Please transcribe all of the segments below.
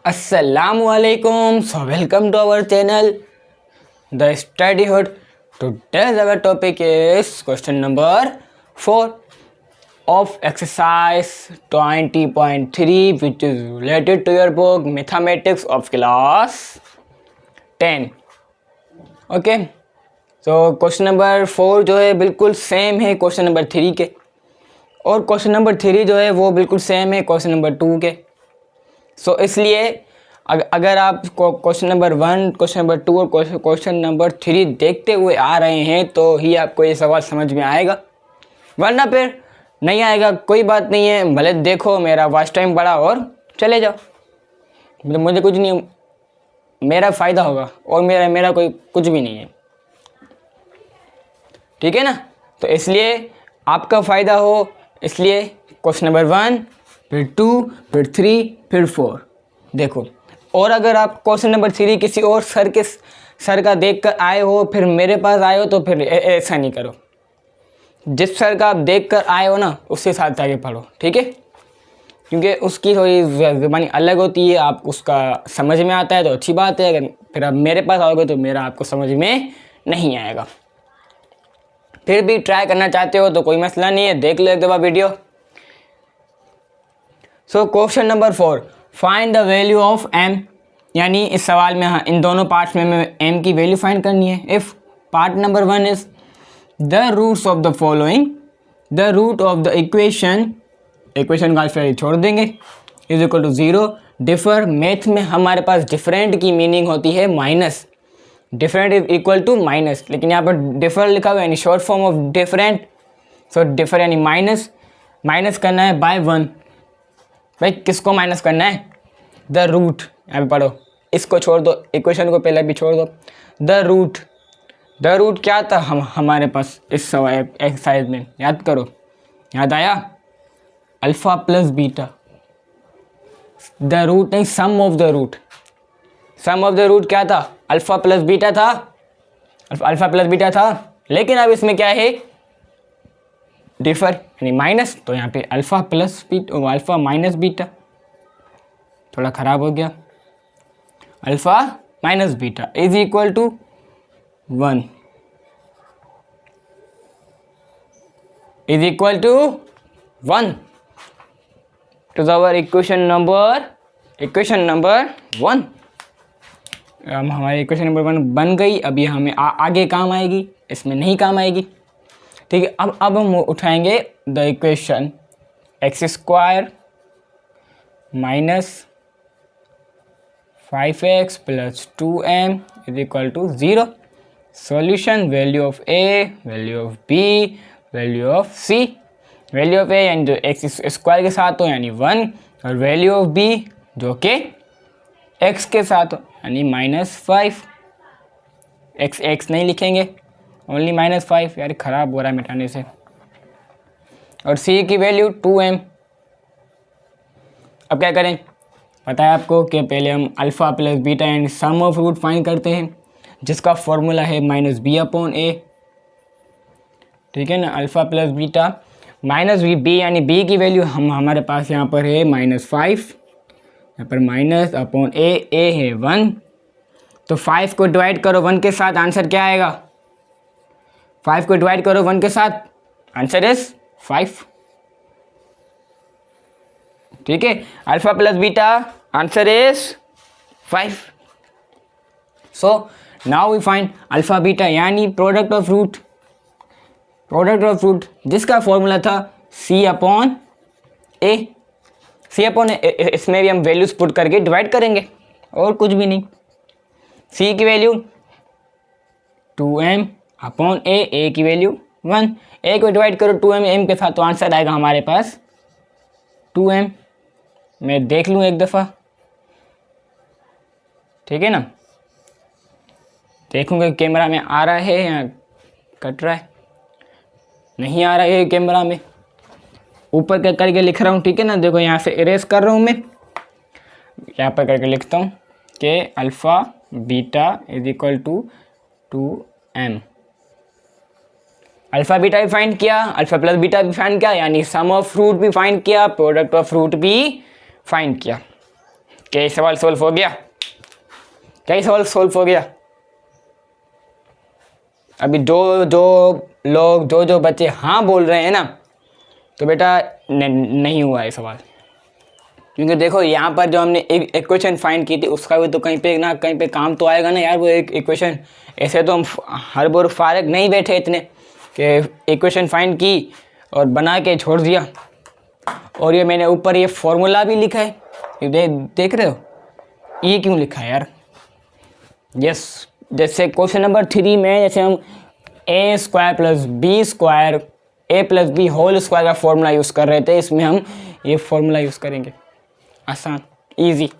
Assalamualaikum. So welcome to our channel, The Study Hut. Today's our topic is question number 4 of exercise 20.3, which is related to your book Mathematics of class 10. Okay, तो question number 4 जो है बिल्कुल same है question number 3 के, और question number 3 जो है वो बिल्कुल सेम है क्वेश्चन नंबर 2 के. सो इसलिए अगर आप क्वेश्चन नंबर 1, क्वेश्चन नंबर 2 और क्वेश्चन नंबर 3 देखते हुए आ रहे हैं तो ही आपको ये सवाल समझ में आएगा, वरना फिर नहीं आएगा. कोई बात नहीं है, भले देखो, मेरा वॉच टाइम बढ़ा और चले जाओ, मतलब मुझे कुछ नहीं, मेरा फ़ायदा होगा और मेरा कोई कुछ भी नहीं है, ठीक है ना. तो इसलिए आपका फ़ायदा हो, इसलिए क्वेश्चन नंबर 1, फिर 2, फिर 3, फिर 4 देखो. और अगर आप क्वेश्चन नंबर 3 किसी और सर का देख कर आए हो फिर मेरे पास आए हो तो फिर ऐसा नहीं करो. जिस सर का आप देख कर आए हो ना उसके साथ आगे पढ़ो, ठीक है, क्योंकि उसकी थोड़ी ज़बानी अलग होती है, आप उसका समझ में आता है तो अच्छी बात है. अगर फिर आप मेरे पास आओगे तो मेरा आपको समझ में नहीं आएगा. फिर भी ट्राई करना चाहते हो तो कोई मसला नहीं है, देख लो एक दफ़ा video. So question number 4, find the value of m, यानी इस सवाल में हाँ इन दोनों पार्ट्स में हमें m की वैल्यू फाइंड करनी है. If part number 1 is the roots of the following, the root of the equation का फिर छोड़ देंगे, is equal to 0. Differ, math में हमारे पास डिफरेंट की मीनिंग होती है minus. Different is equal to minus, लेकिन यहाँ पर डिफर लिखा हुआ है यानी short form of different. So differ यानी माइनस करना है बाय 1. भाई किसको माइनस करना है? The root. यहाँ पे पढ़ो, इसको छोड़ दो, इक्वेशन को पहले भी छोड़ दो. द रूट क्या था हमारे पास इस एक्सरसाइज में, याद करो, याद आया? Alpha plus beta. The root नहीं, sum of the root. Sum of the root क्या था? अल्फ़ा प्लस बीटा था. अल्फ़ा प्लस बीटा था, लेकिन अब इसमें क्या है? डिफर यानी माइनस. तो यहाँ पे alpha plus beta, alpha minus beta, थोड़ा ख़राब हो गया. Alpha minus beta is equal to 1, is equal to 1. तो आवर इक्वेशन नंबर 1. हमारी इक्वेशन नंबर 1 बन गई. अब ये हमें आगे काम आएगी, इसमें नहीं काम आएगी, ठीक है. अब हम उठाएंगे the equation x² minus 5x plus 2m is equal to 0. Solution, value of a, value of b, value of c. Value of a यानी जो x² के साथ हो यानी 1, और वैल्यू ऑफ b जो कि x के साथ हो यानी -5. x नहीं लिखेंगे, ओनली -5. यार ख़राब हो रहा है मिटाने से. और c की वैल्यू 2m. अब क्या करें? पता है आपको कि पहले हम alpha plus beta and sum of root find करते हैं, जिसका फॉर्मूला है -b/a, ठीक है ना. Alpha plus beta minus b यानी b की वैल्यू हमारे पास यहाँ पर है -5, यहाँ पर -a है 1. तो 5 को डिवाइड करो 1 के साथ, आंसर क्या आएगा? 5 को डिवाइड करो 1 के साथ, आंसर इज 5, ठीक है. Alpha plus beta, answer is 5. So now we find alpha beta यानी प्रोडक्ट ऑफ रूट. जिसका फॉर्मूला था c/a. इसमें भी हम वैल्यूज पुट करके डिवाइड करेंगे और कुछ भी नहीं. c की वैल्यू 2m/a, a की वैल्यू 1. a को डिवाइड करो 2m के साथ तो आंसर आएगा हमारे पास 2m. मैं देख लूँ एक दफ़ा, ठीक है ना. देखूँगा कैमरा में आ रहा है या कट रहा है. नहीं आ रहा है कैमरा में, ऊपर करके लिख रहा हूँ, ठीक है ना. देखो यहाँ से इरेज कर रहा हूँ मैं, यहाँ पर करके लिखता हूँ कि alpha beta is equal to 2m. Alpha beta भी फाइंड किया, अल्फ़ा प्लस बीटा भी फाइंड किया, यानी सम ऑफ रूट भी फाइंड किया, प्रोडक्ट ऑफ रूट भी फाइंड किया. क्या ये सवाल सोल्व हो गया? क्या ये सवाल सोल्व हो गया? अभी जो लोग जो बच्चे हाँ बोल रहे हैं ना, तो बेटा नहीं हुआ है सवाल। क्योंकि देखो यहाँ पर जो हमने एक इक्वेशन फाइंड की थी उसका भी तो कहीं पे ना कहीं पे काम तो आएगा ना यार वो एक इक्वेशन। ऐसे तो हम हर बार फारग नहीं बैठे इतने कि इक्वेशन फाइंड की और बना के छोड़ दिया। और ये मैंने ऊपर ये फॉर्मूला भी लिखा है, ये देख रहे हो? ये क्यों लिखा है यार? यस, जैसे क्वेश्चन नंबर 3 में जैसे हम ए स्क्वायर प्लस बी स्क्वायर ए प्लस बी होल स्क्वायर का फॉर्मूला यूज़ कर रहे थे, इसमें हम ये फॉर्मूला यूज़ करेंगे। आसान, इजी।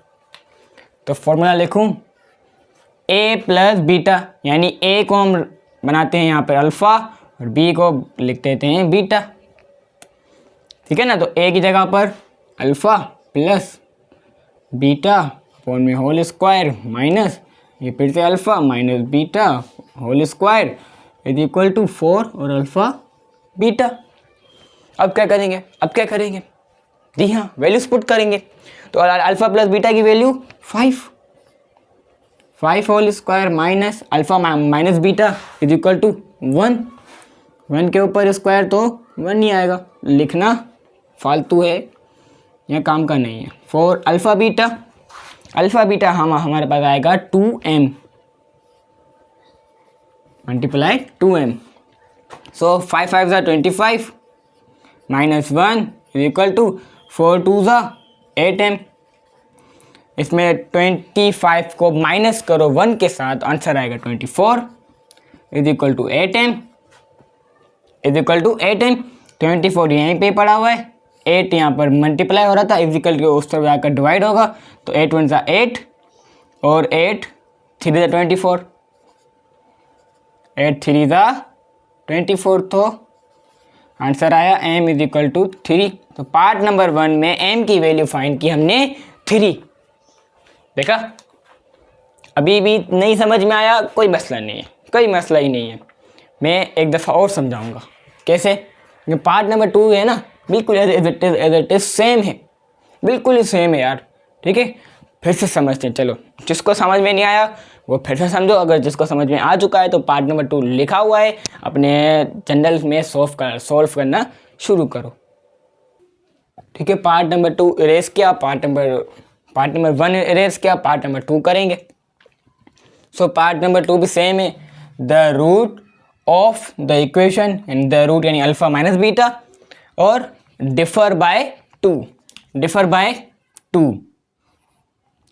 तो फॉर्मूला लिखूं, ए प्लस बीटा, यानी ए को हम बनाते हैं यहाँ पर अल्फ़ा और बी को लिख देते हैं बीटा। ठीक है ना? तो ए की जगह पर अल्फ़ा प्लस बीटा अपॉन में होल स्क्वायर माइनस ये फिर से alpha minus beta whole square is equal to 4 और अल्फ़ा बीटा। अब क्या करेंगे? जी हाँ, वैल्यूज पुट करेंगे। तो अल्फ़ा प्लस बीटा की value 5 whole square minus alpha minus beta is equal to 1 के ऊपर स्क्वायर तो 1 ही आएगा, लिखना फालतू है, यह काम का नहीं है। 4 अल्फ़ा बीटा हमारे पास आएगा 2m मल्टीप्लाई 2m। सो 5 5 ज़ा 25 माइनस 1 इज इक्वल टू 4 2 ज़ा 8m। इसमें 25 को माइनस करो 1 के साथ, आंसर आएगा 24 इज इक्वल टू 8m 24 यहीं पे पड़ा हुआ है, 8 यहाँ पर मल्टीप्लाई हो रहा था, इक्वल टू उस तरफ जाकर डिवाइड होगा, तो 8 1 ज़ा 8 और 8 3 ज़ा 24, 8 3 ज़ा 24, तो आंसर आया m इज इक्वल टू 3। तो पार्ट नंबर 1 में m की वैल्यू फाइंड की हमने 3। देखा? अभी भी नहीं समझ में आया? कोई मसला नहीं है, कोई मसला ही नहीं है, मैं एक दफ़ा और समझाऊंगा कैसे। जो पार्ट नंबर 2 है ना, बिल्कुल एज इट इज सेम है, बिल्कुल ही सेम है यार। ठीक है, फिर से समझते हैं। चलो, जिसको समझ में नहीं आया वो फिर से समझो, अगर जिसको समझ में आ चुका है तो पार्ट नंबर 2 लिखा हुआ है, अपने जनरल में सॉल्व करना शुरू करो। ठीक है, पार्ट नंबर 2 इरेज किया, पार्ट नंबर 1 इरेज किया, पार्ट नंबर 2 करेंगे। सो पार्ट नंबर 2 भी सेम है, the root of the equation and the root यानी अल्फ़ा माइनस बीटा और डिफर बाय 2।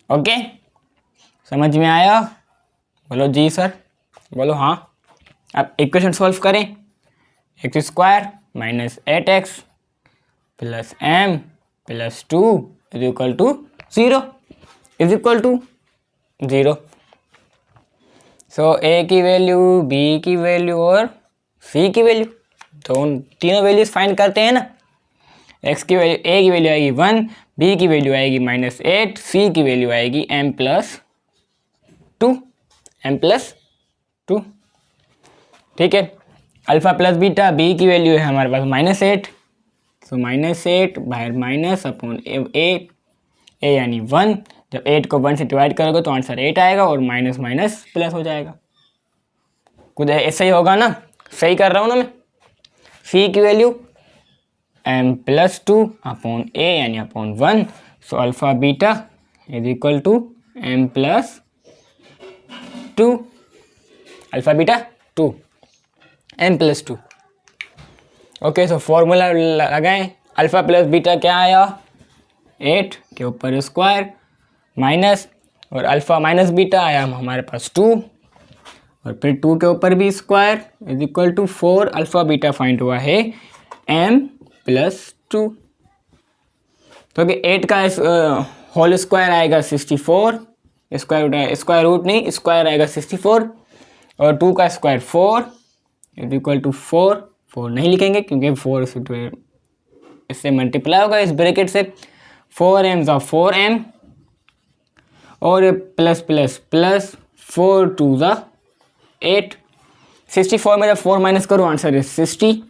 ओके, समझ में आया? बोलो जी सर, बोलो हाँ। अब इक्वेशन सॉल्व करें, X square minus 8x plus m plus 2 is equal to 0। So a की वैल्यू, b की वैल्यू और c की वैल्यू, तीनों वैल्यूज फाइंड करते हैं ना। x की वैल्यू, a की वैल्यू आएगी 1, b की वैल्यू आएगी -8, c की वैल्यू आएगी m प्लस 2। ठीक है, अल्फ़ा प्लस बीटा, b की वैल्यू है हमारे पास -8, सो -8 बाहर माइनस अपॉन a यानी 1। जब 8 को 1 से डिवाइड करोगे तो आंसर 8 आएगा और माइनस माइनस प्लस हो जाएगा। कुछ ऐसा ही होगा ना? सही कर रहा हूँ ना मैं? c की value m plus 2 upon a यानी upon 1, so alpha beta is equal to m plus 2, alpha beta 2 m plus 2। Okay, so formula लगाएं, अल्फ़ा प्लस बीटा क्या आया? 8 के ऊपर स्क्वायर माइनस और अल्फ़ा माइनस बीटा आया हमारे पास 2 और फिर 2 के ऊपर भी square is equal to 4। Alpha beta find हुआ है m प्लस 2। तो कि 8 का होल स्क्वायर आएगा 64, स्क्वायर रूट नहीं, स्क्वायर आएगा 64 और 2 का स्क्वायर 4 इज इक्वल टू 4 नहीं लिखेंगे क्योंकि 4 इससे मल्टीप्लाई होगा इस ब्रैकेट से, 4m ज़ा 4m और प्लस प्लस प्लस 4 2 ज़ा 8। 64 में जब 4 माइनस करो आंसर है 60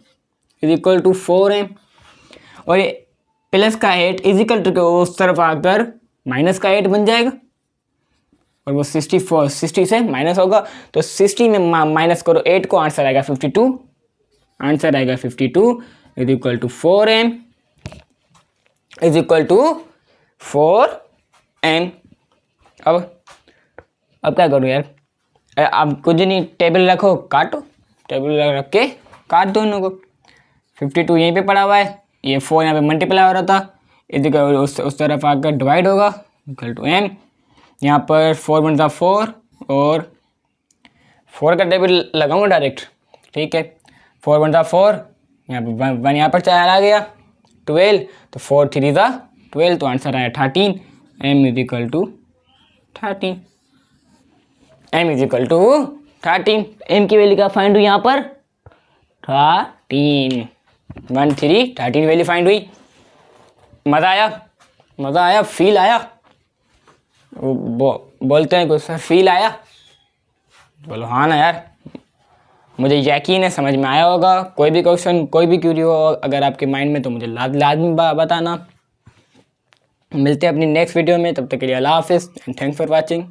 इज इक्वल टू 4m और ये प्लस का 8 इज इक्वल टू उस तरफ आकर माइनस का 8 बन जाएगा और वो 60 से माइनस होगा, तो 60 में माइनस करो 8 को, आंसर आएगा 52। आंसर आएगा 52 is equal to 4m, is equal to 4m। अब क्या करूँ यार, अब कुछ नहीं, टेबल रखो, काटो, टेबल रख के काट दो इनों को। 52 यहीं पे पड़ा हुआ है, ये 4 यहाँ पे मल्टीप्लाई हो रहा था, इधर उस तरफ आकर डिवाइड होगा, इक्वल टू m। यहाँ पर 4 × 4 और 4 का टेबल लगाऊंगा डायरेक्ट, ठीक है। 4 × 4, यहाँ पर 1 यहाँ पर चला गया, 12, तो 4 3 ज़ा 12, तो आंसर आया 13। m is equal to 13, m is equal to 13। m की वैल्यू क्या फाइंड हुई यहाँ पर, 13, 1 3 13 वैल्यू फाइंड हुई। मज़ा आया, मज़ा आया, फील आया, बोलते हैं कुछ सर, फील आया, बोलो हाँ ना यार, मुझे यकीन है समझ में आया होगा। कोई भी क्वेश्चन, कोई भी क्यूरी हो अगर आपके माइंड में, तो मुझे लाजमी बताना। मिलते हैं अपनी नेक्स्ट वीडियो में, तब तक के लिए अल्लाह हाफिज़ एंड थैंक्स फॉर वॉचिंग।